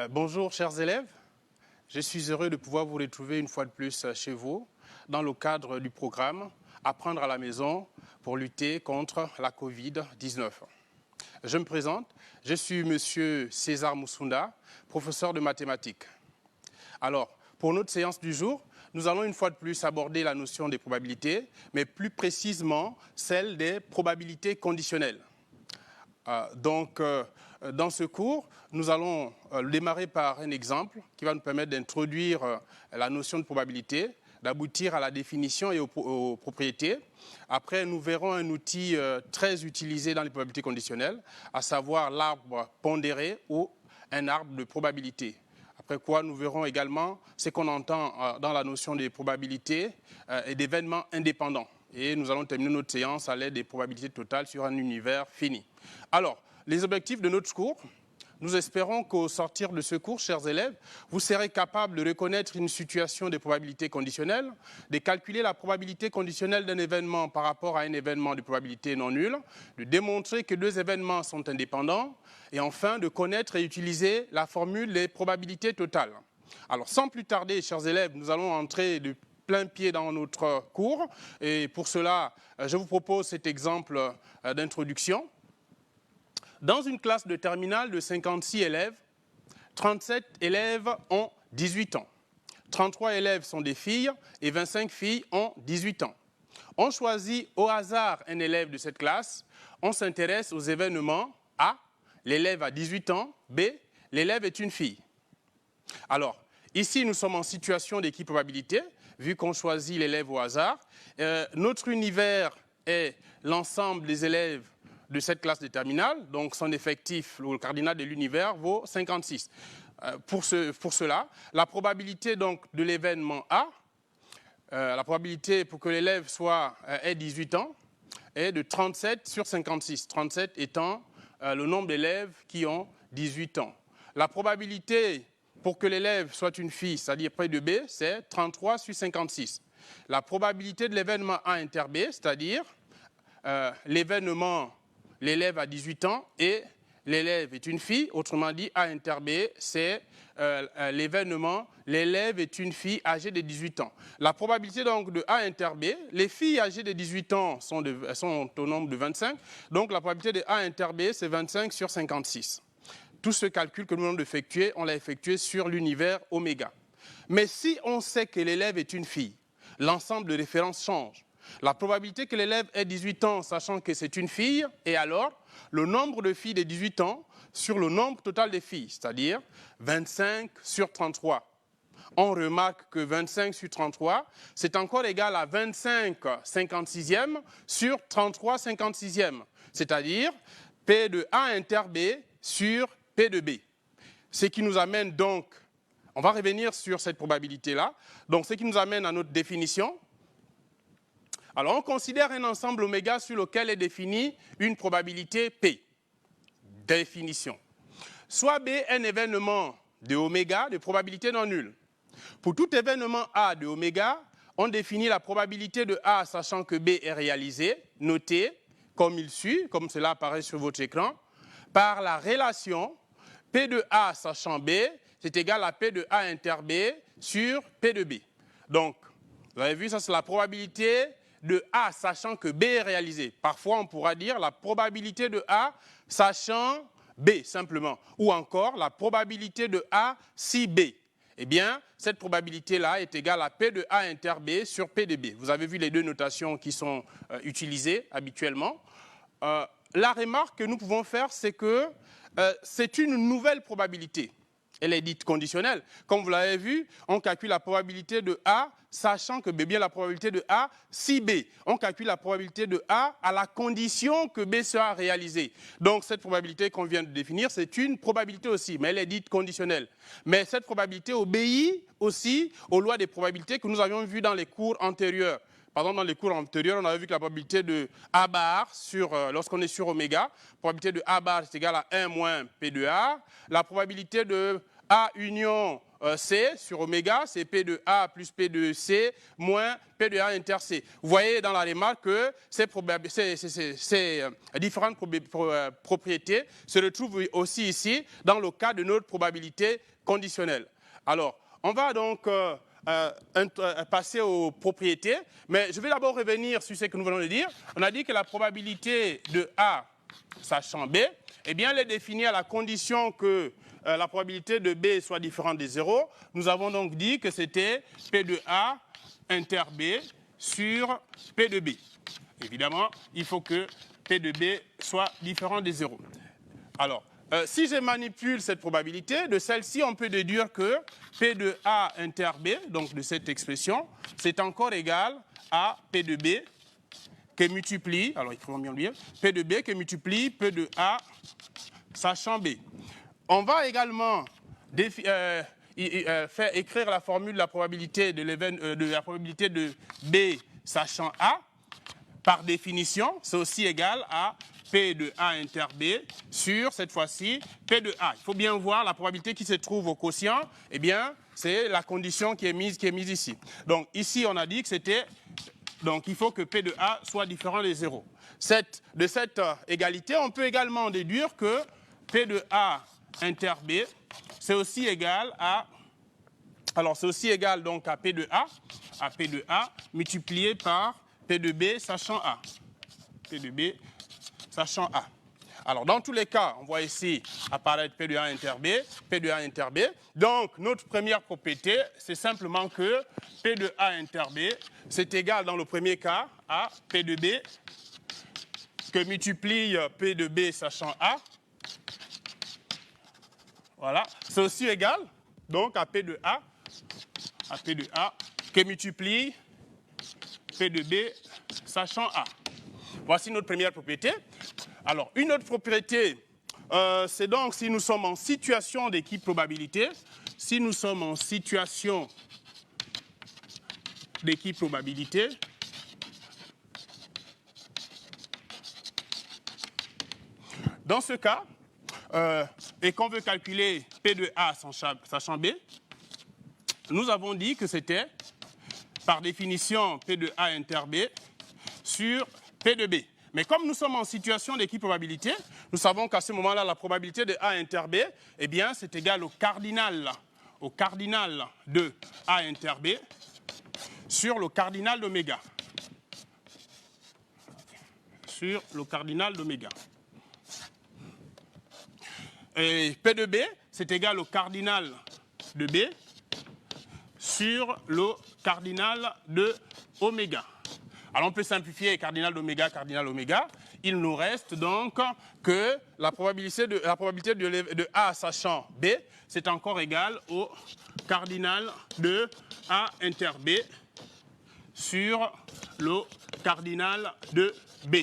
Bonjour chers élèves, je suis heureux de pouvoir vous retrouver une fois de plus chez vous dans le cadre du programme Apprendre à la maison pour lutter contre la Covid-19. Je me présente, je suis monsieur César Moussunda, professeur de mathématiques. Alors, pour notre séance du jour, nous allons une fois de plus aborder la notion des probabilités, mais plus précisément celle des probabilités conditionnelles. Dans ce cours, nous allons démarrer par un exemple qui va nous permettre d'introduire la notion de probabilité, d'aboutir à la définition et aux propriétés. Après, nous verrons un outil très utilisé dans les probabilités conditionnelles, à savoir l'arbre pondéré ou un arbre de probabilité. Après quoi, nous verrons également ce qu'on entend dans la notion des probabilités et d'événements indépendants. Et nous allons terminer notre séance à l'aide des probabilités totales sur un univers fini. Alors, les objectifs de notre cours, nous espérons qu'au sortir de ce cours, chers élèves, vous serez capables de reconnaître une situation des probabilités conditionnelles, de calculer la probabilité conditionnelle d'un événement par rapport à un événement de probabilité non nulle, de démontrer que deux événements sont indépendants, et enfin de connaître et utiliser la formule des probabilités totales. Alors, sans plus tarder, chers élèves, nous allons entrer de plein pied dans notre cours, et pour cela, je vous propose cet exemple d'introduction. Dans une classe de terminale de 56 élèves, 37 élèves ont 18 ans. 33 élèves sont des filles et 25 filles ont 18 ans. On choisit au hasard un élève de cette classe. On s'intéresse aux événements A, l'élève a 18 ans, B, l'élève est une fille. Alors, ici, nous sommes en situation d'équipe probabilité, vu qu'on choisit l'élève au hasard. Notre univers est l'ensemble des élèves de cette classe de terminale, donc son effectif, le cardinal de l'univers, vaut 56. Pour cela, la probabilité donc, de l'événement A, la probabilité pour que l'élève ait 18 ans, est de 37 sur 56, 37 étant le nombre d'élèves qui ont 18 ans. La probabilité pour que l'élève soit une fille, c'est-à-dire près de B, c'est 33 sur 56. La probabilité de l'événement A inter B, c'est-à-dire l'événement l'élève a 18 ans et l'élève est une fille, autrement dit A inter B, c'est l'événement l'élève est une fille âgée de 18 ans. La probabilité donc de A inter B, les filles âgées de 18 ans sont au nombre de 25, donc la probabilité de A inter B c'est 25 sur 56. Tout ce calcul que nous venons d'effectuer, on l'a effectué sur l'univers oméga. Mais si on sait que l'élève est une fille, l'ensemble de références change. La probabilité que l'élève ait 18 ans, sachant que c'est une fille, et alors le nombre de filles de 18 ans sur le nombre total des filles, c'est-à-dire 25 sur 33. On remarque que 25 sur 33, c'est encore égal à 25 56e sur 33 56e, c'est-à-dire P de A inter B sur P de B. Ce qui nous amène donc, on va revenir sur cette probabilité-là, donc ce qui nous amène à notre définition. Alors, on considère un ensemble oméga sur lequel est définie une probabilité P. Définition. Soit B est un événement de oméga de probabilité non nulle. Pour tout événement A de oméga, on définit la probabilité de A sachant que B est réalisé, noté comme il suit, comme cela apparaît sur votre écran, par la relation P de A sachant B, c'est égal à P de A inter B sur P de B. Donc, vous avez vu, ça c'est la probabilité de A sachant que B est réalisé. Parfois, on pourra dire la probabilité de A sachant B, simplement. Ou encore, la probabilité de A si B. Eh bien, cette probabilité-là est égale à P de A inter B sur P de B. Vous avez vu les deux notations qui sont utilisées habituellement. La remarque que nous pouvons faire, c'est que c'est une nouvelle probabilité. Elle est dite conditionnelle. Comme vous l'avez vu, on calcule la probabilité de A, sachant que B, bien la probabilité de A si B. On calcule la probabilité de A à la condition que B sera réalisé. Donc cette probabilité qu'on vient de définir, c'est une probabilité aussi, mais elle est dite conditionnelle. Mais cette probabilité obéit aussi aux lois des probabilités que nous avions vues dans les cours antérieurs. Par exemple, dans les cours antérieurs, on avait vu que la probabilité de A bar, lorsqu'on est sur oméga, la probabilité de A bar est égale à 1 moins P de A. La probabilité de A union C sur oméga, c'est P de A plus P de C moins P de A inter C. Vous voyez dans la remarque que ces différentes propriétés se retrouvent aussi ici dans le cas de notre probabilité conditionnelle. Alors, on va donc passer aux propriétés, mais je vais d'abord revenir sur ce que nous venons de dire. On a dit que la probabilité de A sachant B, eh bien, elle est définie à la condition que la probabilité de B soit différente de 0. Nous avons donc dit que c'était P de A inter B sur P de B. Évidemment, il faut que P de B soit différent de 0. Alors, si je manipule cette probabilité, de celle-ci, on peut déduire que P de A inter B, donc de cette expression, c'est encore égal à P de B qui multiplie, alors écrivons bien bien, P de B qui multiplie P de A sachant B. On va également faire écrire la formule de la probabilité de B sachant A. Par définition, c'est aussi égal à P de A inter B sur, cette fois-ci, P de A. Il faut bien voir la probabilité qui se trouve au quotient, eh bien, c'est la condition qui est mise ici. Donc, ici, on a dit que c'était... Donc, il faut que P de A soit différent de 0. De cette égalité, on peut également déduire que P de A inter B, c'est aussi égal à... Alors, c'est aussi égal donc à P de A multiplié par P de B sachant A. P de B sachant A. Alors, dans tous les cas, on voit ici apparaître P de A inter B, P de A inter B. Donc, notre première propriété, c'est simplement que P de A inter B, c'est égal dans le premier cas à P de B que multiplie P de B sachant A. Voilà. C'est aussi égal donc à P de A que multiplie P de B sachant A. Voici notre première propriété. Alors, une autre propriété, c'est donc si nous sommes en situation d'équipe probabilité. Si nous sommes en situation d'équipe probabilité, dans ce cas, et qu'on veut calculer P de A sachant B, nous avons dit que c'était, par définition, P de A inter B sur P de B. Mais comme nous sommes en situation d'équipe probabilité, nous savons qu'à ce moment-là, la probabilité de A inter B, eh bien, c'est égal au cardinal de A inter B sur le cardinal d'oméga. Sur le cardinal d'oméga. Et P de B, c'est égal au cardinal de B sur le cardinal de oméga. Alors on peut simplifier cardinal d'oméga, cardinal oméga. Il nous reste donc que la probabilité de A sachant B, c'est encore égal au cardinal de A inter B sur le cardinal de B.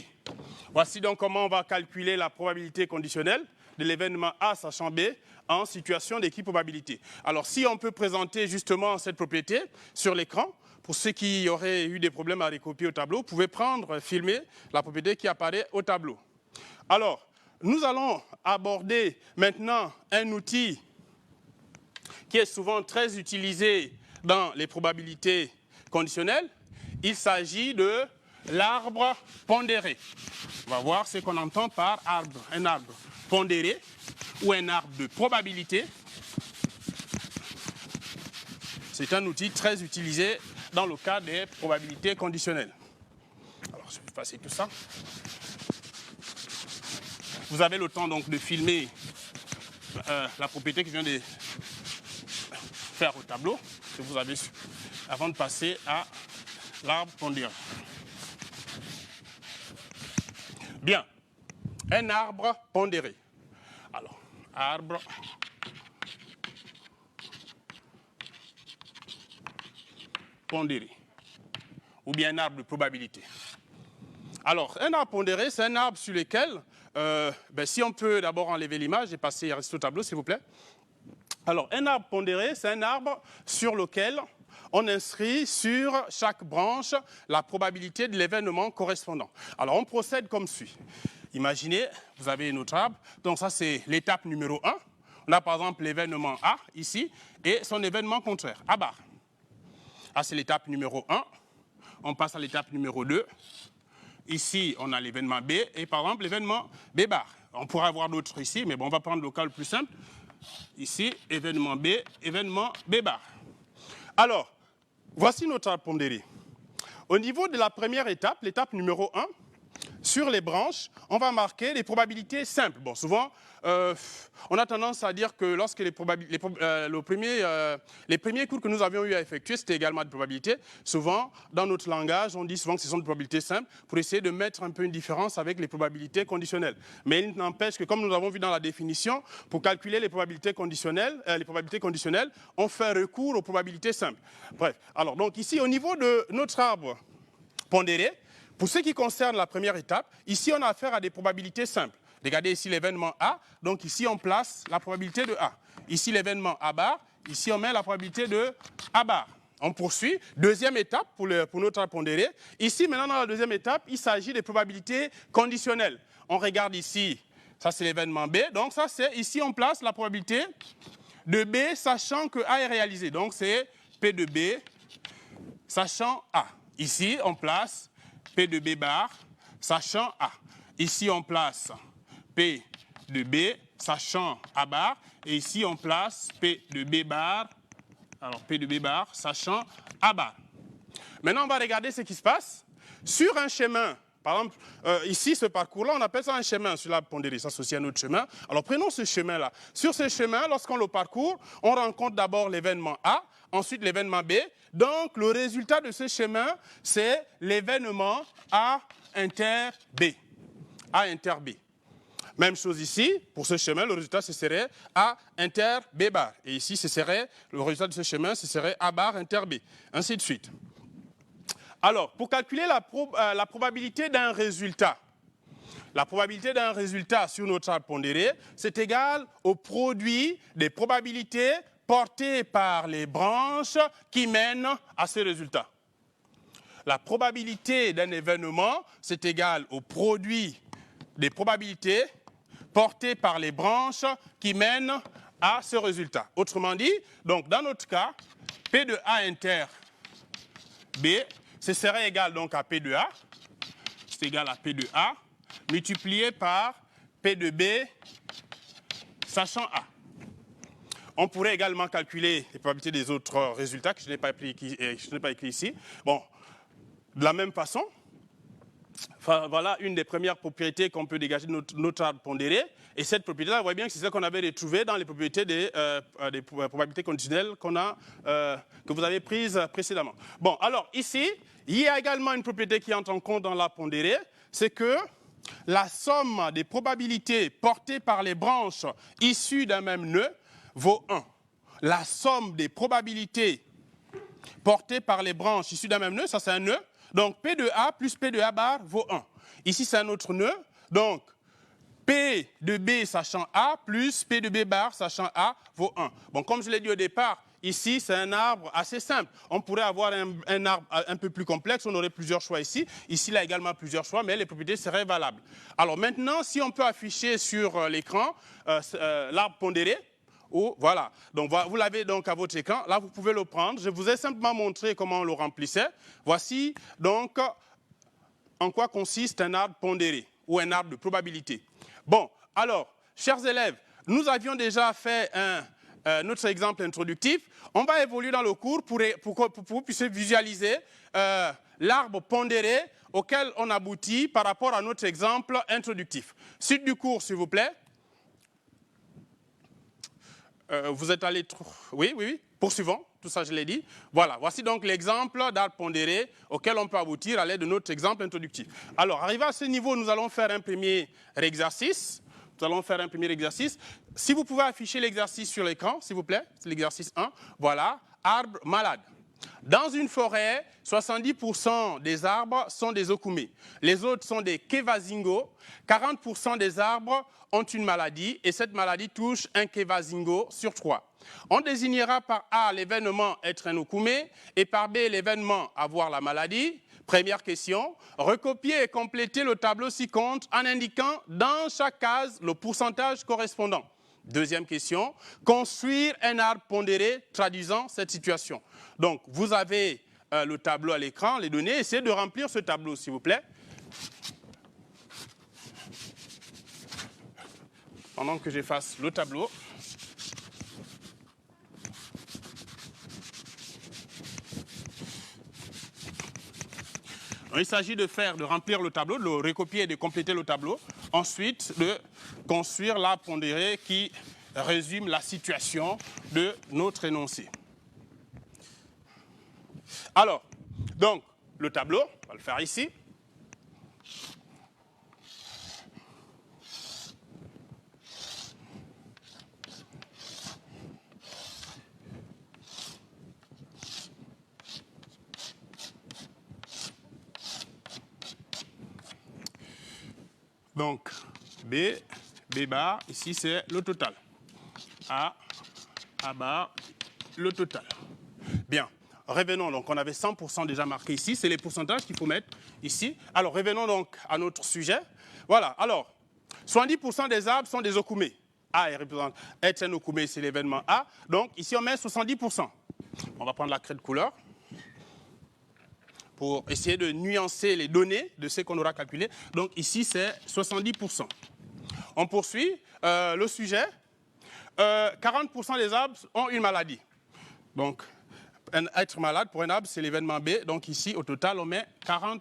Voici donc comment on va calculer la probabilité conditionnelle de l'événement A sachant B en situation d'équipe probabilité. Alors, si on peut présenter justement cette propriété sur l'écran, pour ceux qui auraient eu des problèmes à recopier au tableau, vous pouvez filmer la propriété qui apparaît au tableau. Alors, nous allons aborder maintenant un outil qui est souvent très utilisé dans les probabilités conditionnelles. Il s'agit de l'arbre pondéré. On va voir ce qu'on entend par arbre. Un arbre pondéré ou un arbre de probabilité. C'est un outil très utilisé dans le cas des probabilités conditionnelles. Alors, je vais passer tout ça. Vous avez le temps donc de filmer la propriété que je viens de faire au tableau que vous avez avant de passer à l'arbre pondéré. Bien, un arbre pondéré. Alors, arbre pondéré, ou bien un arbre de probabilité. Alors, un arbre pondéré, c'est un arbre sur lequel, si on peut d'abord enlever l'image et passer au tableau, s'il vous plaît. Alors, un arbre pondéré, c'est un arbre sur lequel on inscrit sur chaque branche la probabilité de l'événement correspondant. Alors, on procède comme suit. Imaginez, vous avez notre arbre, donc ça c'est l'étape numéro 1. On a par exemple l'événement A, ici, et son événement contraire, A bar. Ah, c'est l'étape numéro 1. On passe à l'étape numéro 2. Ici, on a l'événement B, et par exemple l'événement B bar. On pourra avoir d'autres ici, mais bon, on va prendre le cas le plus simple. ici, événement B bar. Alors, voici notre arbre pondéré. Au niveau de la première étape, l'étape numéro 1, sur les branches, on va marquer les probabilités simples. Bon, souvent, on a tendance à dire que lorsque les premiers cours que nous avions eu à effectuer, c'était également des probabilités. Souvent, dans notre langage, on dit souvent que ce sont des probabilités simples pour essayer de mettre un peu une différence avec les probabilités conditionnelles. Mais il n'empêche que, comme nous avons vu dans la définition, pour calculer les probabilités conditionnelles, on fait recours aux probabilités simples. Bref, alors donc ici, au niveau de notre arbre pondéré, pour ce qui concerne la première étape, ici on a affaire à des probabilités simples. Regardez ici l'événement A, donc ici on place la probabilité de A. Ici l'événement A bar, ici on met la probabilité de A bar. On poursuit. Deuxième étape pour notre arbre pondéré. Ici maintenant dans la deuxième étape, il s'agit des probabilités conditionnelles. On regarde ici, ça c'est l'événement B, donc ça c'est ici on place la probabilité de B sachant que A est réalisé. Donc c'est P de B sachant A. Ici on place P de B bar, sachant A. Ici, on place P de B, sachant A bar. Et ici, on place P de B bar, alors P de B bar, sachant A bar. Maintenant, on va regarder ce qui se passe. Sur un chemin, par exemple, ici, ce parcours-là, on appelle ça un chemin. Sur la pondérée, ça, c'est aussi un autre chemin. Alors, prenons ce chemin-là. Sur ce chemin, lorsqu'on le parcourt, on rencontre d'abord l'événement A, ensuite l'événement B. Donc, le résultat de ce chemin, c'est l'événement A inter B. A inter B. Même chose ici, pour ce chemin, le résultat, ce serait A inter B bar. Et ici, le résultat de ce chemin, ce serait A bar inter B. Ainsi de suite. Alors, pour calculer la probabilité d'un résultat, sur notre arbre pondéré, c'est égal au produit des probabilités portées par les branches qui mènent à ce résultat. La probabilité d'un événement, c'est égal au produit des probabilités portées par les branches qui mènent à ce résultat. Autrement dit, donc dans notre cas, P de A inter B, ce serait égal donc à P de A, c'est égal à P de A, multiplié par P de B, sachant A. On pourrait également calculer les probabilités des autres résultats que je n'ai pas écrit ici. Bon, de la même façon, voilà une des premières propriétés qu'on peut dégager de notre arbre pondéré. Et cette propriété-là, vous voyez bien que c'est celle qu'on avait retrouvée dans les propriétés des probabilités conditionnelles que vous avez prises précédemment. Bon, alors ici, il y a également une propriété qui entre en compte dans l'arbre pondéré, c'est que la somme des probabilités portées par les branches issues d'un même nœud vaut 1. La somme des probabilités portées par les branches issues d'un même nœud, ça c'est un nœud. Donc P de A plus P de A bar vaut 1. Ici c'est un autre nœud. Donc P de B sachant A plus P de B bar sachant A vaut 1. Bon, comme je l'ai dit au départ, ici c'est un arbre assez simple. On pourrait avoir un arbre un peu plus complexe, on aurait plusieurs choix ici. Ici il y a également plusieurs choix, mais les propriétés seraient valables. Alors maintenant, si on peut afficher sur l'écran l'arbre pondéré, voilà, donc vous l'avez donc à votre écran, là vous pouvez le prendre, je vous ai simplement montré comment on le remplissait. Voici donc en quoi consiste un arbre pondéré ou un arbre de probabilité. Bon, alors, chers élèves, nous avions déjà fait notre exemple introductif, on va évoluer dans le cours pour que vous puissiez visualiser l'arbre pondéré auquel on aboutit par rapport à notre exemple introductif. Suite du cours, s'il vous plaît. Vous êtes allé trop... Oui, poursuivons, tout ça je l'ai dit. Voilà, voici donc l'exemple d'arbre pondéré auquel on peut aboutir à l'aide de notre exemple introductif. Alors, arrivé à ce niveau, nous allons faire un premier exercice. Si vous pouvez afficher l'exercice sur l'écran, s'il vous plaît, c'est l'exercice 1. Voilà, arbre malade. Dans une forêt, 70% des arbres sont des okoumés. Les autres sont des kevazingo. 40% des arbres ont une maladie et cette maladie touche un kevazingo sur 3. On désignera par A l'événement être un okoumé et par B l'événement avoir la maladie. Première question, recopier et compléter le tableau ci-contre en indiquant dans chaque case le pourcentage correspondant. Deuxième question, construire un arbre pondéré traduisant cette situation. Donc, vous avez le tableau à l'écran, les données, essayez de remplir ce tableau, s'il vous plaît. Pendant que j'efface le tableau. Donc, il s'agit de remplir le tableau, de le recopier et de compléter le tableau. Ensuite, de construire la pondérée qui résume la situation de notre énoncé. Alors, donc, le tableau, on va le faire ici. Donc, B bar, ici c'est le total. A bar, le total. Bien, revenons donc, on avait 100% déjà marqué ici, c'est les pourcentages qu'il faut mettre ici. Alors, revenons donc à notre sujet. Voilà, alors, 70% des arbres sont des okoumés. A est un okoumé, c'est l'événement A. Donc, ici on met 70%. On va prendre la craie de couleur pour essayer de nuancer les données de ce qu'on aura calculé. Donc ici, c'est 70%. On poursuit le sujet. 40% des arbres ont une maladie. Donc, être malade pour un arbre, c'est l'événement B. Donc ici, au total, on met 40%.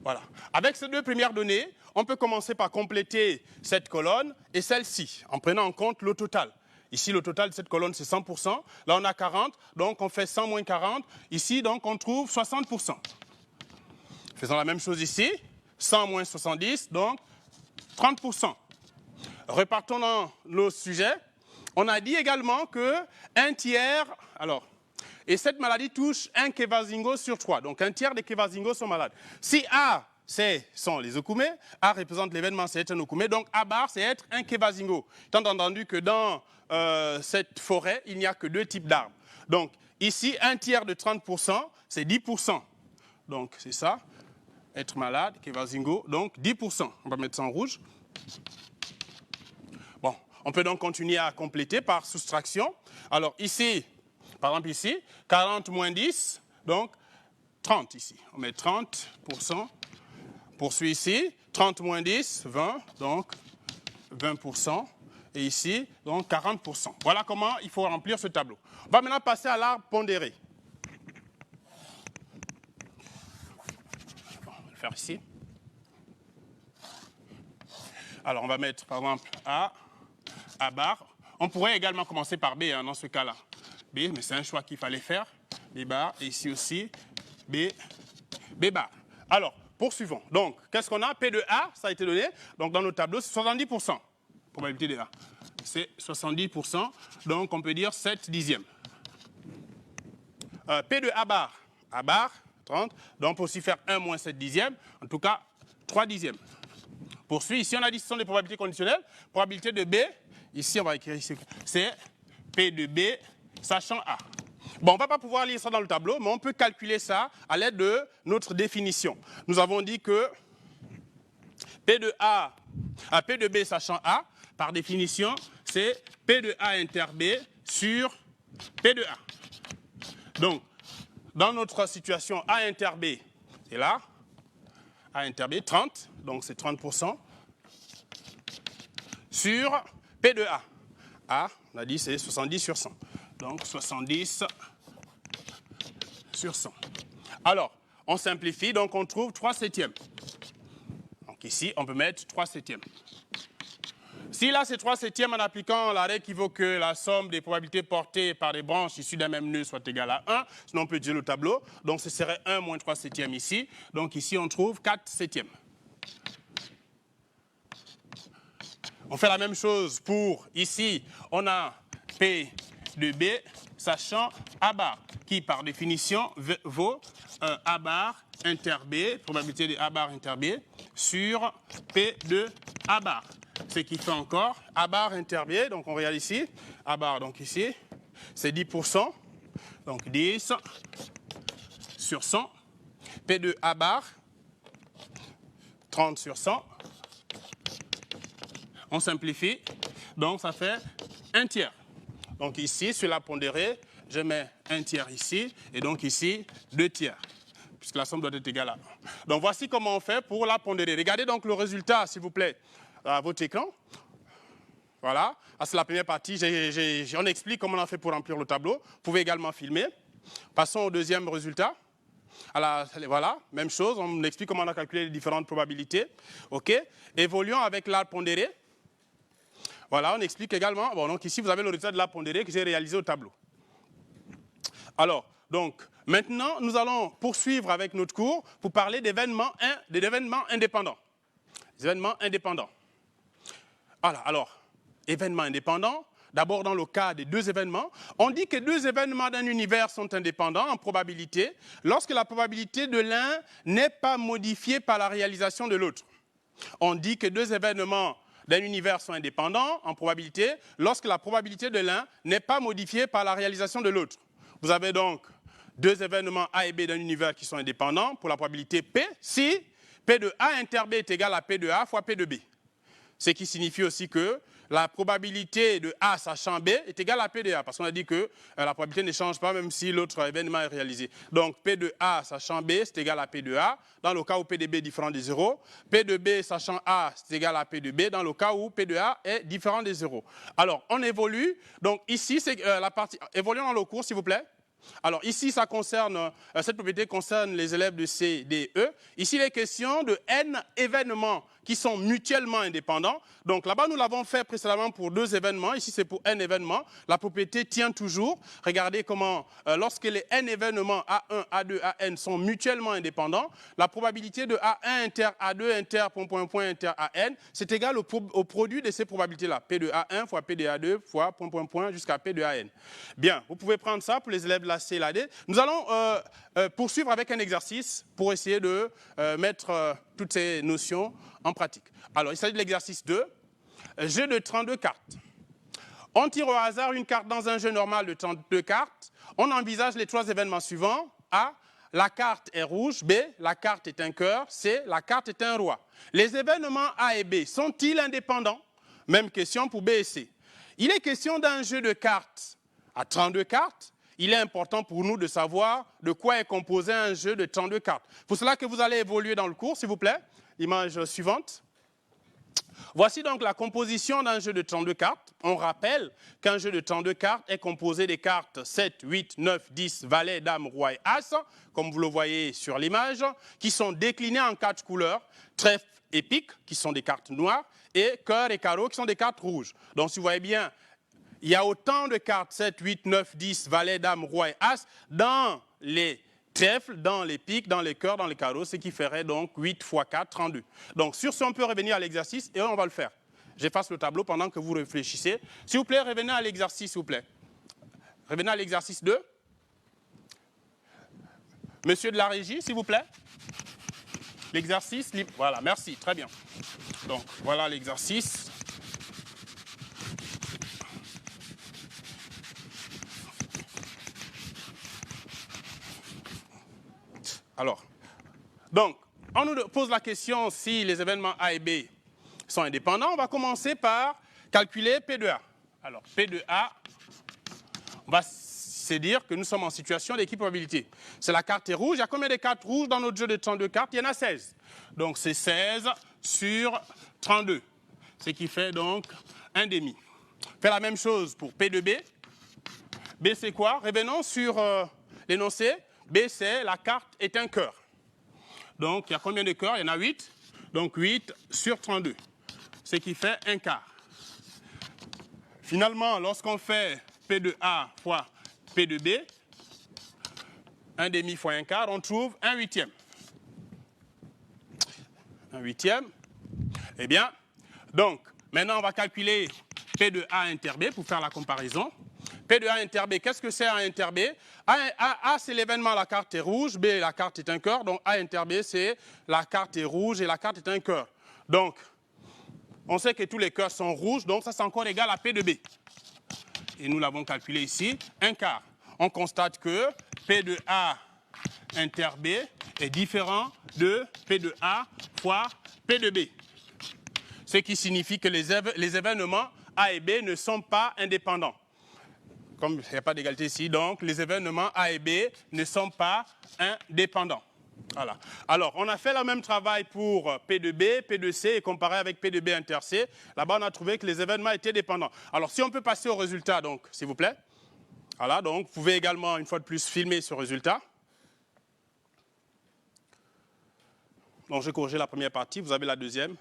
Voilà. Avec ces deux premières données, on peut commencer par compléter cette colonne et celle-ci, en prenant en compte le total. Ici, le total de cette colonne, c'est 100%. Là, on a 40, donc on fait 100 moins 40. Ici, donc, on trouve 60%. Faisons la même chose ici. 100 moins 70, donc 30%. Repartons dans nos sujets. On a dit également qu'un tiers... Alors, et cette maladie touche un Kevazingo sur 3. Donc, un tiers des Kevazingos sont malades. Si A, sont les okoumés, A représente l'événement, c'est être un okoumé. Donc, A bar, c'est être un Kevazingo. Tant entendu que dans cette forêt, il n'y a que deux types d'arbres. Donc, ici, un tiers de 30%, c'est 10%. Donc, c'est ça, être malade, Kevazingo, donc 10%. On va mettre ça en rouge. Bon, on peut donc continuer à compléter par soustraction. Alors, ici, par exemple ici, 40 moins 10, donc 30 ici. On met 30%. Poursuit ici, 30 moins 10, 20, donc 20%. Et ici, donc 40%. Voilà comment il faut remplir ce tableau. On va maintenant passer à l'arbre pondéré. Bon, on va le faire ici. Alors, on va mettre, par exemple, A bar. On pourrait également commencer par B, dans ce cas-là. B, mais c'est un choix qu'il fallait faire. B bar, et ici aussi, B bar. Alors, poursuivons. Donc, qu'est-ce qu'on a? P de A, ça a été donné. Donc, dans nos tableaux, c'est 70%. Probabilité de A. C'est 70%. Donc, on peut dire 7 dixièmes. P de A bar, 30. Donc, on peut aussi faire 1 moins 7 dixièmes. En tout cas, 3 dixièmes. Poursuit. Ici, on a dit que ce sont des probabilités conditionnelles. Probabilité de B, ici, on va écrire ici, c'est P de B, sachant A. Bon, on ne va pas pouvoir lire ça dans le tableau, mais on peut calculer ça à l'aide de notre définition. Nous avons dit que P de B sachant A, par définition, c'est P de A inter B sur P de A. Donc, dans notre situation, A inter B, c'est là, A inter B, 30, donc c'est 30%, sur P de A. A, on a dit, c'est 70 sur 100. Donc, 70 sur 100. Alors, on simplifie, donc on trouve 3 septièmes. Donc ici, on peut mettre 3 septièmes. Si là, c'est 3 septièmes en appliquant la règle qui vaut que la somme des probabilités portées par des branches issues d'un même nœud soit égale à 1, sinon on peut utiliser le tableau. Donc, ce serait 1 moins 3 septièmes ici. Donc ici, on trouve 4 septièmes. On fait la même chose pour ici, on a P de B, sachant A bar, qui par définition vaut A bar inter B, probabilité de A bar inter B, sur P de A bar. Ce qui fait encore A bar inter B, donc on regarde ici, A bar, donc ici, c'est 10%, donc 10 sur 100, P de A bar, 30 sur 100, on simplifie, donc ça fait 1 tiers. Donc ici, sur la pondérée, je mets 1 tiers ici, et donc ici, 2 tiers, puisque la somme doit être égale à 1. Donc voici comment on fait pour la pondérée. Regardez donc le résultat, s'il vous plaît, à votre écran. Voilà, c'est la première partie, on explique comment on a fait pour remplir le tableau. Vous pouvez également filmer. Passons au deuxième résultat. Voilà, même chose, on explique comment on a calculé les différentes probabilités. OK. Évoluons avec l'arbre pondéré. Voilà, on explique également. Bon, donc ici, vous avez le résultat de l'arbre pondéré que j'ai réalisé au tableau. Alors, donc, maintenant, nous allons poursuivre avec notre cours pour parler d'événements indépendants. Des événements indépendants. Voilà, alors, événements indépendants. D'abord, dans le cas des deux événements, on dit que deux événements d'un univers sont indépendants en probabilité lorsque la probabilité de l'un n'est pas modifiée par la réalisation de l'autre. On dit que deux événements d'un univers sont indépendants en probabilité lorsque la probabilité de l'un n'est pas modifiée par la réalisation de l'autre. Vous avez donc deux événements A et B d'un univers qui sont indépendants pour la probabilité P si P de A inter B est égal à P de A fois P de B. Ce qui signifie aussi que la probabilité de A sachant B est égale à P de A, parce qu'on a dit que la probabilité ne change pas même si l'autre événement est réalisé. Donc P de A sachant B, c'est égal à P de A, dans le cas où P de B est différent de 0. P de B sachant A, c'est égal à P de B, dans le cas où P de A est différent de 0. Alors, on évolue. Donc ici, c'est la partie... Évoluons dans le cours, s'il vous plaît. Alors ici, ça concerne, cette propriété concerne les élèves de C, D, E. Ici, il est question de N événements qui sont mutuellement indépendants. Donc là-bas, nous l'avons fait précédemment pour deux événements. Ici, c'est pour N événements. La propriété tient toujours. Regardez comment, lorsque les N événements A1, A2, AN sont mutuellement indépendants, la probabilité de A1 inter A2 inter point inter AN, c'est égal au produit de ces probabilités-là. P de A1 fois P de A2 fois point jusqu'à P de AN. Bien, vous pouvez prendre ça pour les élèves de la C et la D. Nous allons poursuivre avec un exercice pour essayer de mettre toutes ces notions en pratique. Alors, il s'agit de l'exercice 2, jeu de 32 cartes. On tire au hasard une carte dans un jeu normal de 32 cartes. On envisage les trois événements suivants. A, la carte est rouge. B, la carte est un cœur. C, la carte est un roi. Les événements A et B sont-ils indépendants? Même question pour B et C. Il est question d'un jeu de cartes à 32 cartes. Il est important pour nous de savoir de quoi est composé un jeu de 32 cartes. Pour cela que vous allez évoluer dans le cours, s'il vous plaît. Image suivante. Voici donc la composition d'un jeu de 32 cartes. On rappelle qu'un jeu de 32 cartes est composé des cartes 7, 8, 9, 10, valet, dame, roi et as, comme vous le voyez sur l'image, qui sont déclinées en 4 couleurs, trèfle et pique, qui sont des cartes noires, et cœur et carreau, qui sont des cartes rouges. Donc si vous voyez bien, il y a autant de cartes, 7, 8, 9, 10, valet, dame, roi et as, dans les trèfles, dans les piques, dans les cœurs, dans les carreaux, ce qui ferait donc 8 fois 4, 32. Donc sur ce, on peut revenir à l'exercice et on va le faire. J'efface le tableau pendant que vous réfléchissez. S'il vous plaît, revenez à l'exercice, s'il vous plaît. Revenez à l'exercice 2. Monsieur de la régie, s'il vous plaît. L'exercice, voilà, merci, très bien. Donc, voilà l'exercice. Alors, donc, on nous pose la question si les événements A et B sont indépendants. On va commencer par calculer P de A. Alors, P de A, on va se dire que nous sommes en situation d'équiprobabilité. C'est la carte est rouge. Il y a combien de cartes rouges dans notre jeu de 32 cartes? Il y en a 16. Donc, c'est 16 sur 32. Ce qui fait donc 1,5. Fait la même chose pour P de B. B, c'est quoi? Revenons sur l'énoncé. B, c'est la carte est un cœur. Donc, il y a combien de cœurs? Il y en a 8. Donc, 8 sur 32. Ce qui fait un quart. Finalement, lorsqu'on fait P de A fois P de B, 1,5 fois un quart, on trouve 1/8. 1/8. Eh bien, donc, maintenant, on va calculer P de A inter B pour faire la comparaison. P de A inter B, qu'est-ce que c'est A inter B? A c'est l'événement, la carte est rouge. B, la carte est un cœur. Donc, A inter B, c'est la carte est rouge et la carte est un cœur. Donc, on sait que tous les cœurs sont rouges. Donc, ça, c'est encore égal à P de B. Et nous l'avons calculé ici, un quart. On constate que P de A inter B est différent de P de A fois P de B. Ce qui signifie que les événements A et B ne sont pas indépendants. Comme il n'y a pas d'égalité ici, donc les événements A et B ne sont pas indépendants. Voilà. Alors, on a fait le même travail pour P de B, P de C et comparé avec P de B inter C. Là-bas, on a trouvé que les événements étaient dépendants. Alors, si on peut passer au résultat, donc, s'il vous plaît. Voilà, donc, vous pouvez également, une fois de plus, filmer ce résultat. Donc, j'ai corrigé la première partie, vous avez la deuxième.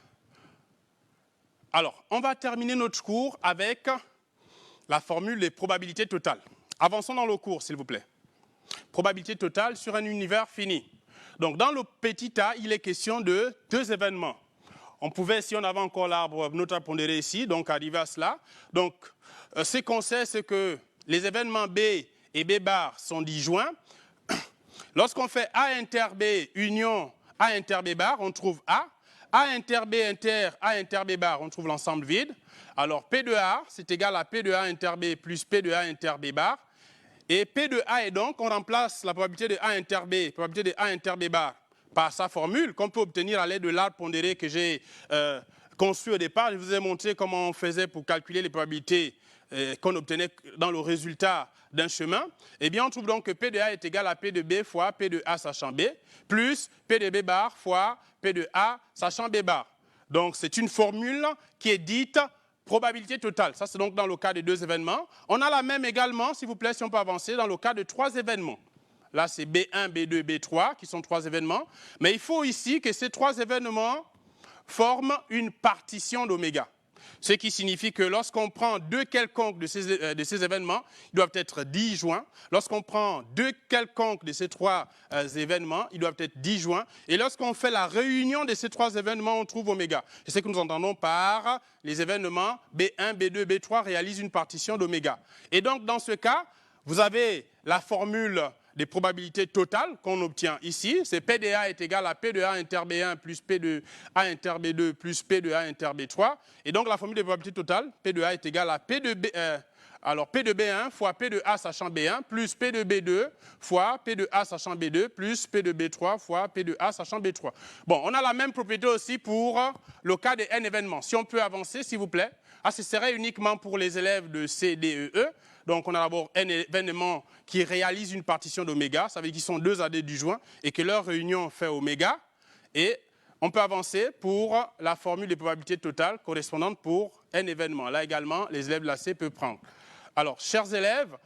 Alors, on va terminer notre cours avec la formule des probabilités totales. Avançons dans le cours, s'il vous plaît. Probabilité totale sur un univers fini. Donc, dans le petit a, il est question de deux événements. On pouvait, si on avait encore l'arbre notable pondéré ici, donc arriver à cela. Donc, ce qu'on sait, c'est que les événements B et B bar sont disjoints. Lorsqu'on fait A inter B union A inter B bar, on trouve A. A inter B inter A inter B bar, on trouve l'ensemble vide. Alors, P de A, c'est égal à P de A inter B plus P de A inter B bar. Et P de A est donc, on remplace la probabilité de A inter B, probabilité de A inter B bar, par sa formule qu'on peut obtenir à l'aide de l'arbre pondéré que j'ai conçu au départ. Je vous ai montré comment on faisait pour calculer les probabilités qu'on obtenait dans le résultat d'un chemin. Eh bien, on trouve donc que P de A est égal à P de B fois P de A sachant B, plus P de B bar fois P de A sachant B bar. Donc, c'est une formule qui est dite probabilité totale. Ça, c'est donc dans le cas de deux événements. On a la même également, s'il vous plaît, si on peut avancer, dans le cas de trois événements. Là, c'est B1, B2, B3, qui sont trois événements. Mais il faut ici que ces trois événements forment une partition d'oméga. Ce qui signifie que lorsqu'on prend deux quelconques de ces événements, ils doivent être disjoints. Lorsqu'on prend deux quelconques de ces trois événements, ils doivent être disjoints. Et lorsqu'on fait la réunion de ces trois événements, on trouve oméga. C'est ce que nous entendons par les événements B1, B2, B3 réalisent une partition d'oméga. Et donc, dans ce cas, vous avez la formule des probabilités totales qu'on obtient ici. C'est P de A est égal à P de A inter B1 plus P de A inter B2 plus P de A inter B3. Et donc, la formule des probabilités totales, P de A est égal à P de B, alors P de B1 fois P de A sachant B1 plus P de B2 fois P de A sachant B2 plus P de B3 fois P de A sachant B3. Bon, on a la même propriété aussi pour le cas des N événements. Si on peut avancer, s'il vous plaît. Ah, ce serait uniquement pour les élèves de C, D, E, E. Donc, on a d'abord N événements qui réalisent une partition d'oméga. Ça veut dire qu'ils sont deux AD disjoints et que leur réunion fait oméga. Et on peut avancer pour la formule des probabilités totales correspondantes pour N événements. Là également, les élèves de la C peuvent prendre. Alors, chers élèves,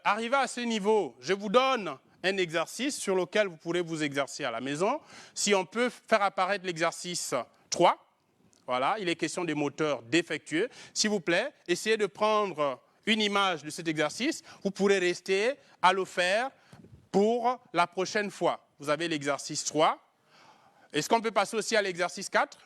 arrivés à ce niveau, je vous donne un exercice sur lequel vous pourrez vous exercer à la maison. Si on peut faire apparaître l'exercice 3, voilà, il est question des moteurs défectueux. S'il vous plaît, essayez de prendre une image de cet exercice. Vous pourrez rester à le faire pour la prochaine fois. Vous avez l'exercice 3. Est-ce qu'on peut passer aussi à l'exercice 4?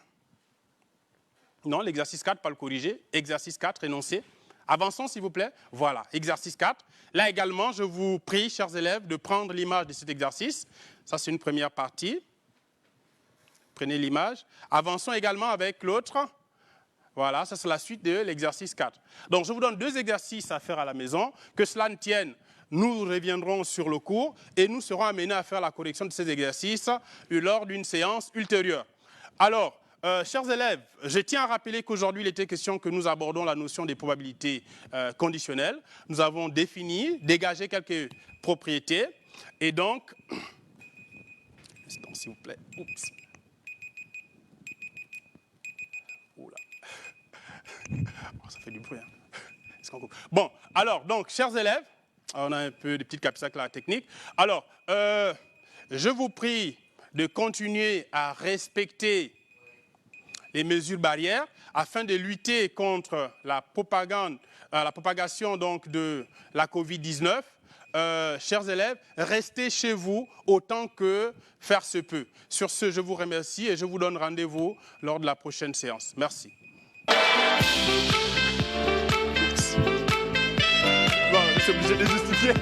Non, l'exercice 4, pas le corriger. Exercice 4, énoncé. Avançons, s'il vous plaît. Voilà, exercice 4. Là également, je vous prie, chers élèves, de prendre l'image de cet exercice. Ça, c'est une première partie. Prenez l'image. Avançons également avec l'autre. Voilà, ça c'est la suite de l'exercice 4. Donc, je vous donne deux exercices à faire à la maison. Que cela ne tienne, nous reviendrons sur le cours et nous serons amenés à faire la correction de ces exercices lors d'une séance ultérieure. Alors, chers élèves, je tiens à rappeler qu'aujourd'hui, il était question que nous abordons la notion des probabilités conditionnelles. Nous avons défini, dégagé quelques propriétés. Et donc, s'il vous plaît, oups. Oula. Oh, ça fait du bruit. Hein. Bon, alors, donc, chers élèves, on a un peu des petites capsules à la technique. Alors, je vous prie de continuer à respecter les mesures barrières afin de lutter contre la propagation donc, de la Covid-19. Chers élèves, restez chez vous autant que faire se peut. Sur ce, je vous remercie et je vous donne rendez-vous lors de la prochaine séance. Merci. Bon, je suis obligé de justifier.